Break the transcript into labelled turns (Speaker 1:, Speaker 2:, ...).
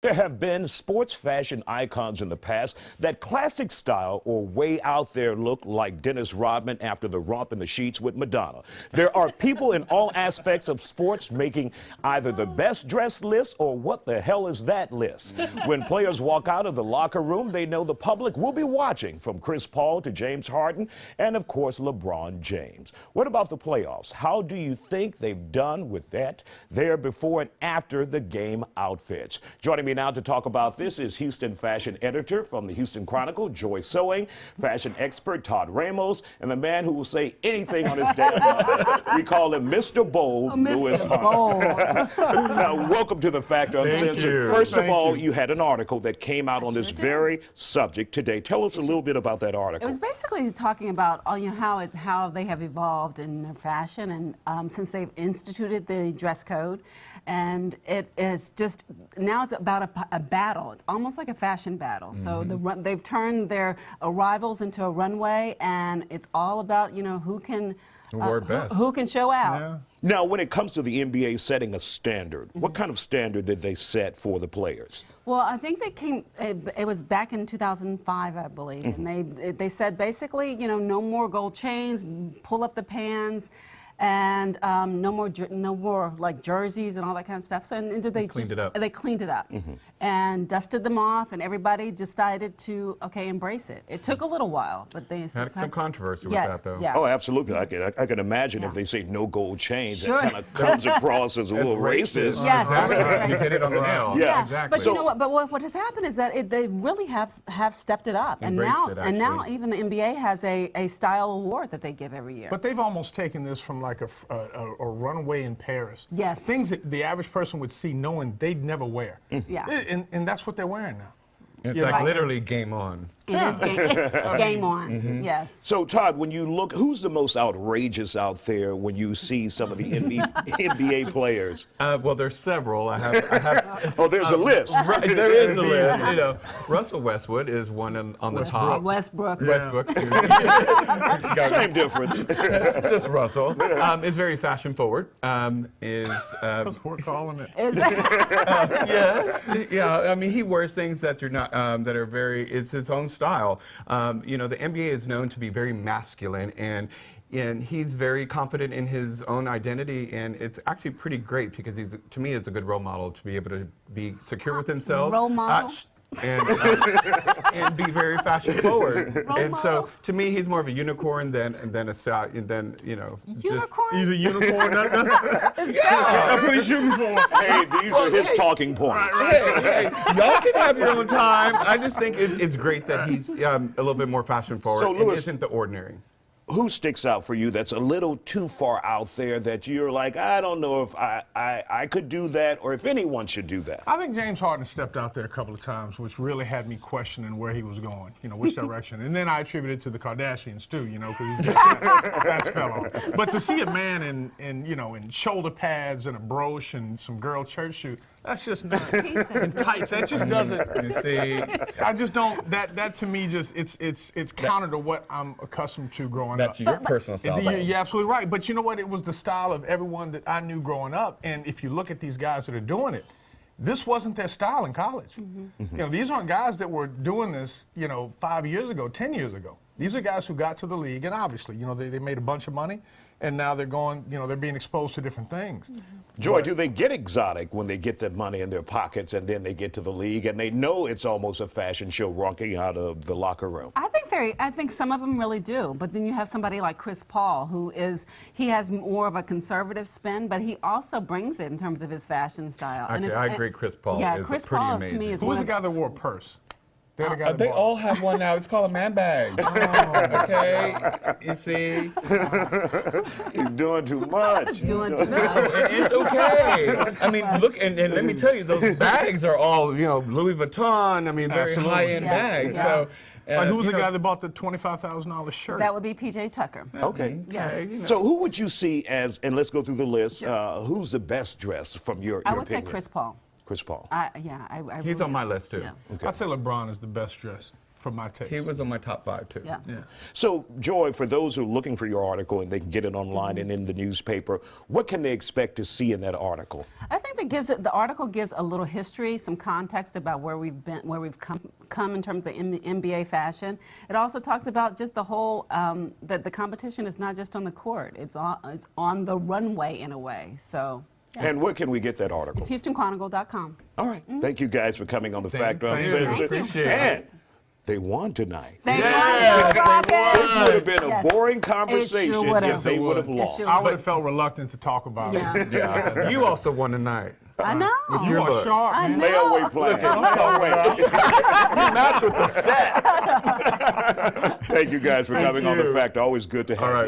Speaker 1: There have been sports fashion icons in the past that classic style or way out there look like Dennis Rodman after the romp in the sheets with Madonna. There are people in all aspects of sports making either the best dressed list or what the hell is that list. When players walk out of the locker room, they know the public will be watching, from Chris Paul to James Harden and, of course, LeBron James. What about the playoffs? How do you think they've done with that there before and after the game outfits? Joining me now to talk about this is Houston fashion editor from the Houston Chronicle, Joy Sewing, fashion expert Todd Ramos, and the man who will say anything on his damn mind. We call him Mr. Bold, Lewis Harden. Now, welcome to the Fact Uncensored. First of all, you had an article that came out on this very subject today. Tell us a little bit about that article.
Speaker 2: It was basically talking about how they have evolved in their fashion, and since they've instituted the dress code, and it is just now it's about a battle. It's almost like a fashion battle. So they've turned their arrivals into a runway, and it's all about who can who can show out.
Speaker 3: Yeah.
Speaker 1: Now, when it comes to the NBA setting a standard, what kind of standard did they set for the players?
Speaker 2: Well, I think they came, it was back in 2005, I believe, and they said basically, no more gold chains, pull up the pants, and no more like jerseys and all that kind of stuff. So and they
Speaker 3: cleaned it up.
Speaker 2: They cleaned it up and dusted them off, and everybody decided to embrace it. It took a little while, but they
Speaker 3: had some controversy with that, though.
Speaker 2: Yeah.
Speaker 1: Oh, absolutely. I can imagine if they say no gold chains,
Speaker 2: Sure.
Speaker 1: it kind of comes across as a little racist.
Speaker 2: Yes.
Speaker 3: Exactly. You hit it on the nail.
Speaker 1: Yeah.
Speaker 3: Exactly.
Speaker 2: But you know what? But what has happened is that they really have stepped it up, and now even the NBA has a style award that they give every year.
Speaker 4: But they've almost taken this from like a runway in Paris.
Speaker 2: Yes.
Speaker 4: Things that the average person would see knowing they'd never wear.
Speaker 2: Yeah.
Speaker 4: And that's what they're wearing now.
Speaker 3: It's like literally game on.
Speaker 2: It is game on. Yes.
Speaker 1: So, Todd, when you look, who's the most outrageous out there when you see some of the NBA players?
Speaker 3: Well, there's several. I have
Speaker 1: Oh, there's a list.
Speaker 3: Right, there is a list. Russell Westwood is one on the top.
Speaker 2: Westbrook.
Speaker 3: Westbrook.
Speaker 1: Same difference.
Speaker 3: Just Russell. Is very fashion forward.
Speaker 4: That's what we're calling it.
Speaker 3: Yeah. I mean, he wears things that are not that are very. It's his own style. The NBA is known to be very masculine, and he's very confident in his own identity, and it's actually pretty great because to me, it's a good role model to be able to be secure with himself.
Speaker 2: Role model.
Speaker 3: And be very fashion forward. So to me, he's more of a unicorn than a stallion.
Speaker 2: Unicorn?
Speaker 4: He's a unicorn.
Speaker 3: Yeah,
Speaker 4: that's what he's shooting for.
Speaker 1: Hey, these are his talking points.
Speaker 3: Hey, y'all can have your own time. I just think it's great that he's a little bit more fashion forward.
Speaker 1: So, Lewis,
Speaker 3: isn't the ordinary.
Speaker 1: Who sticks out for you that's a little too far out there that you're like, I don't know if I could do that or if anyone should do that?
Speaker 4: I think James Harden stepped out there a couple of times, which really had me questioning where he was going, which direction. And then I attribute it to the Kardashians, too, because he's got that fell off. But to see a man in shoulder pads and a brooch and some girl church shoes, that's just not in tights. That just doesn't.
Speaker 3: You see,
Speaker 4: I just don't. That to me it's counter to what I'm accustomed to growing up.
Speaker 3: that's your personal style.
Speaker 4: You're absolutely right. But you know what? It was the style of everyone that I knew growing up. And if you look at these guys that are doing it, this wasn't their style in college. These aren't guys that were doing this, 5 years ago, 10 years ago. These are guys who got to the league, and obviously, they made a bunch of money, and now they're going, they're being exposed to different things.
Speaker 1: Joy, do they get exotic when they get that money in their pockets and then they get to the league and they know it's almost a fashion show walking out of the locker room?
Speaker 2: I think some of them really do, but then you have somebody like Chris Paul, he has more of a conservative spin, but he also brings it in terms of his fashion style.
Speaker 3: Actually, I agree. Chris Paul is
Speaker 2: Chris
Speaker 3: pretty
Speaker 2: Paul
Speaker 3: amazing.
Speaker 2: To me is
Speaker 4: Who was the guy that wore a purse?
Speaker 3: They all have one now. It's called a man bag. Okay, you see.
Speaker 1: He's doing too much.
Speaker 3: It's okay. I mean, look, and let me tell you, those bags are all, Louis Vuitton. I mean, very high-end bags.
Speaker 2: Yeah.
Speaker 3: So,
Speaker 4: who was the guy that bought the $25,000 shirt?
Speaker 2: That would be P.J. Tucker.
Speaker 1: Okay.
Speaker 2: Yes.
Speaker 1: So who would you see as, and let's go through the list, who's the best dressed from your opinion?
Speaker 2: I would say Chris Paul.
Speaker 1: Chris Paul.
Speaker 2: I
Speaker 3: he's on my list, too.
Speaker 2: Yeah.
Speaker 1: Okay.
Speaker 4: I'd say LeBron is the best dressed. for my taste.
Speaker 3: He was on my top 5 too.
Speaker 2: Yeah.
Speaker 1: So, Joy, for those who are looking for your article and they can get it online and in the newspaper, what can they expect to see in that article?
Speaker 2: I think the article gives a little history, some context about where we've been, where we've come in terms of the NBA fashion. It also talks about just the whole that the competition is not just on the court; it's on the runway in a way. So. Yeah.
Speaker 1: And where can we get that article?
Speaker 2: It's HoustonChronicle.com.
Speaker 1: All right. Thank you guys for coming on the Fact
Speaker 3: Uncensored.
Speaker 1: Uncensored. And they won tonight.
Speaker 2: They
Speaker 3: Yes,
Speaker 2: won.
Speaker 3: they won.
Speaker 1: This would have been a boring
Speaker 2: It
Speaker 1: conversation
Speaker 2: sure would've.
Speaker 1: if they would have lost.
Speaker 2: sure
Speaker 4: I would have felt reluctant to talk about
Speaker 2: Yeah.
Speaker 4: it.
Speaker 3: Yeah. You also won tonight.
Speaker 2: I know.
Speaker 3: With
Speaker 4: You
Speaker 3: your
Speaker 4: are
Speaker 3: look.
Speaker 4: sharp,
Speaker 2: I
Speaker 4: man.
Speaker 2: know.
Speaker 1: Layaway plan.
Speaker 3: You match with the set.
Speaker 1: Thank you guys for coming on the
Speaker 3: you.
Speaker 1: Fact. Always good to have
Speaker 3: All right.
Speaker 1: you.